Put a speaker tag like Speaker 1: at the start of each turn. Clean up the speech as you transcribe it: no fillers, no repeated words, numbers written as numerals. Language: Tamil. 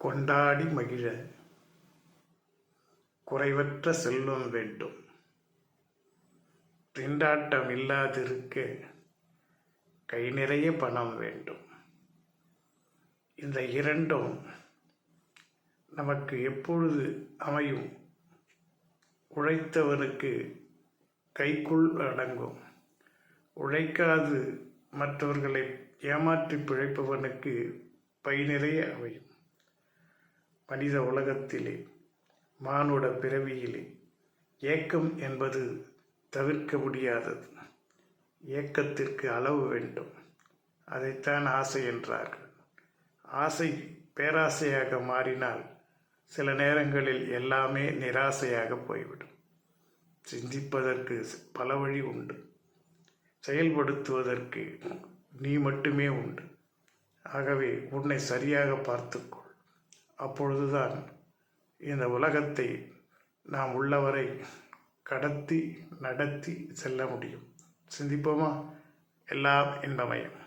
Speaker 1: கொண்டாடி மகிழ குறைவற்ற செல்வம் வேண்டும். திண்டாட்டம் இல்லாதிருக்க கை நிறைய பணம் வேண்டும். இந்த இரண்டும் நமக்கு எப்பொழுது அமையும்? உழைத்தவனுக்கு கைக்குள் அடங்கும். உழைக்காது மற்றவர்களை ஏமாற்றி பிழைப்பவனுக்கு பை நிறைய அமையும். மனித உலகத்திலே, மானுட பிறவியிலே ஏக்கம் என்பது தவிர்க்க முடியாதது. ஏக்கத்திற்கு அளவு வேண்டும். அதைத்தான் ஆசை என்றார்கள். ஆசை பேராசையாக மாறினால் சில நேரங்களில் எல்லாமே நிராசையாக போய்விடும். சிந்திப்பதற்கு பல வழி உண்டு, செயல்படுத்துவதற்கு நீ மட்டுமே உண்டு. ஆகவே உன்னை சரியாக பார்த்துக்கொள். அப்பொழுதுதான் இந்த உலகத்தை நாம் உள்ளவரை கடத்தி நடத்தி செல்ல முடியும். சிந்திப்போமா? எல்லாம் இன்பமயம்.